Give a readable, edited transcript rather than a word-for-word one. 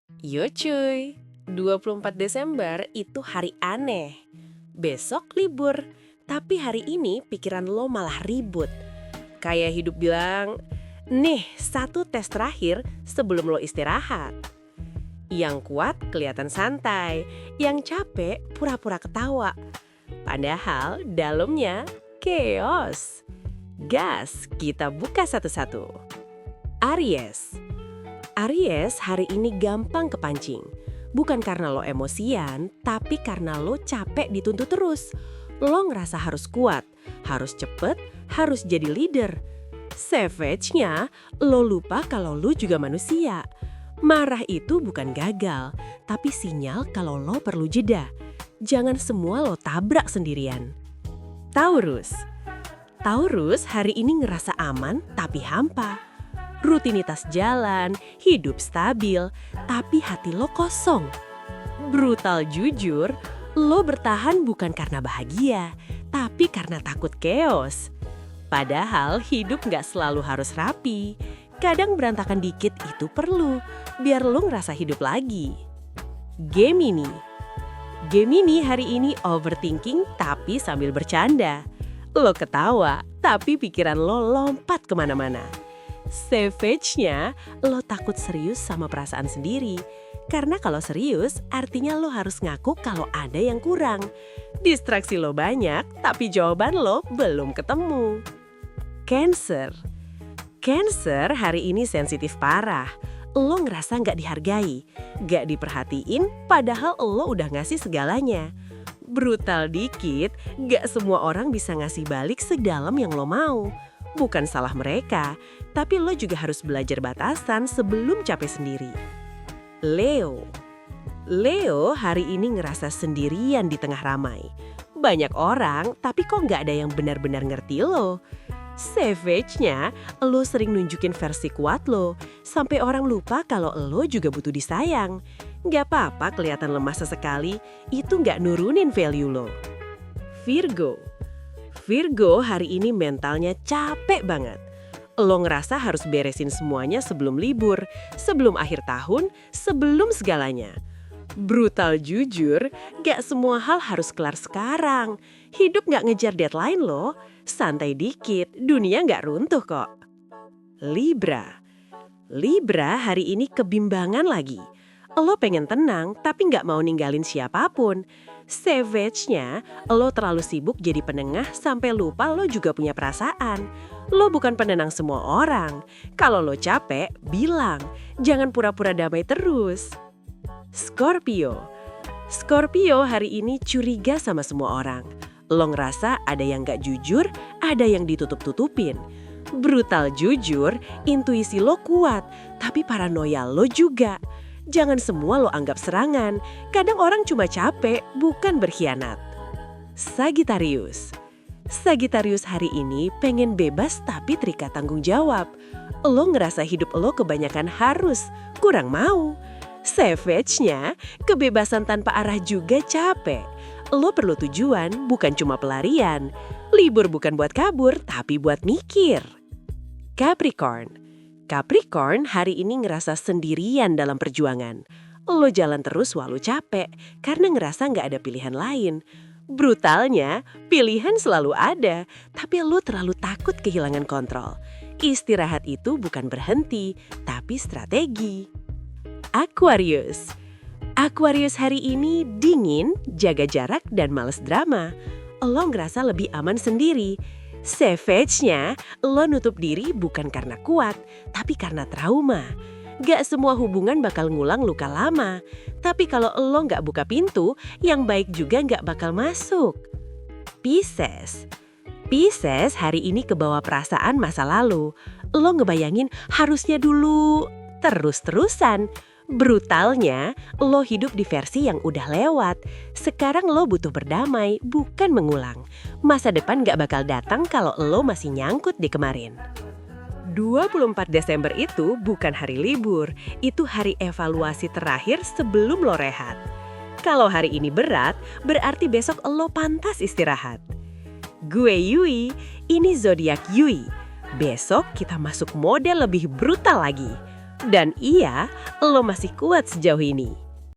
Yo cuy, 24 Desember itu hari aneh. Besok libur, tapi hari ini pikiran lo malah ribut. Kayak hidup bilang, nih satu tes terakhir sebelum lo istirahat. Yang kuat kelihatan santai, yang capek pura-pura ketawa. Padahal dalamnya chaos. Gas, kita buka satu-satu. Aries. Aries hari ini gampang kepancing. Bukan karena lo emosian, tapi karena lo capek dituntut terus. Lo ngerasa harus kuat, harus cepet, harus jadi leader. Savage-nya, lo lupa kalau lo juga manusia. Marah itu bukan gagal, tapi sinyal kalau lo perlu jeda. Jangan semua lo tabrak sendirian. Taurus. Taurus hari ini ngerasa aman tapi hampa. Rutinitas jalan, hidup stabil, tapi hati lo kosong. Brutal jujur, lo bertahan bukan karena bahagia, tapi karena takut chaos. Padahal hidup gak selalu harus rapi. Kadang berantakan dikit itu perlu, biar lo ngerasa hidup lagi. Gemini. Gemini hari ini overthinking tapi sambil bercanda. Lo ketawa, tapi pikiran lo lompat kemana-mana. Savage-nya, lo takut serius sama perasaan sendiri. Karena kalau serius, artinya lo harus ngaku kalau ada yang kurang. Distraksi lo banyak, tapi jawaban lo belum ketemu. Cancer. Cancer hari ini sensitif parah. Lo ngerasa nggak dihargai, nggak diperhatiin, padahal lo udah ngasih segalanya. Brutal dikit, nggak semua orang bisa ngasih balik sedalam yang lo mau. Bukan salah mereka, tapi lo juga harus belajar batasan sebelum capek sendiri. Leo. Leo hari ini ngerasa sendirian di tengah ramai. Banyak orang, tapi kok nggak ada yang benar-benar ngerti lo. Savage-nya, lo sering nunjukin versi kuat lo, sampai orang lupa kalau lo juga butuh disayang. Nggak apa-apa kelihatan lemah sesekali, itu nggak nurunin value lo. Virgo. Virgo hari ini mentalnya capek banget. Lo ngerasa harus beresin semuanya sebelum libur, sebelum akhir tahun, sebelum segalanya. Brutal jujur, gak semua hal harus kelar sekarang. Hidup gak ngejar deadline lo, santai dikit, dunia gak runtuh kok. Libra. Libra hari ini kebimbangan lagi. Lo pengen tenang tapi gak mau ninggalin siapapun. Savage-nya, lo terlalu sibuk jadi penengah sampai lupa lo juga punya perasaan. Lo bukan penenang semua orang. Kalau lo capek, bilang. Jangan pura-pura damai terus. Scorpio. Scorpio hari ini curiga sama semua orang. Lo ngerasa ada yang gak jujur, ada yang ditutup-tutupin. Brutal jujur, intuisi lo kuat, tapi paranoia lo juga. Jangan semua lo anggap serangan, kadang orang cuma capek, bukan berkhianat. Sagittarius. Sagittarius hari ini pengen bebas tapi terikat tanggung jawab. Lo ngerasa hidup lo kebanyakan harus, kurang mau. Savage-nya, kebebasan tanpa arah juga capek. Lo perlu tujuan, bukan cuma pelarian. Libur bukan buat kabur, tapi buat mikir. Capricorn. Capricorn hari ini ngerasa sendirian dalam perjuangan. Lo jalan terus walau capek, karena ngerasa nggak ada pilihan lain. Brutalnya, pilihan selalu ada, tapi lo terlalu takut kehilangan kontrol. Istirahat itu bukan berhenti, tapi strategi. Aquarius. Aquarius hari ini dingin, jaga jarak, dan males drama. Lo ngerasa lebih aman sendiri. Savage-nya, lo nutup diri bukan karena kuat, tapi karena trauma. Gak semua hubungan bakal ngulang luka lama. Tapi kalau lo gak buka pintu, yang baik juga gak bakal masuk. Pisces. Pisces hari ini kebawa perasaan masa lalu. Lo ngebayangin harusnya dulu, terus-terusan. Brutalnya, lo hidup di versi yang udah lewat. Sekarang lo butuh berdamai, bukan mengulang. Masa depan gak bakal datang kalau lo masih nyangkut di kemarin. 24 Desember itu bukan hari libur, itu hari evaluasi terakhir sebelum lo rehat. Kalau hari ini berat, berarti besok lo pantas istirahat. Gue Yui, ini zodiak Yui. Besok kita masuk mode lebih brutal lagi. Dan iya, lo masih kuat sejauh ini.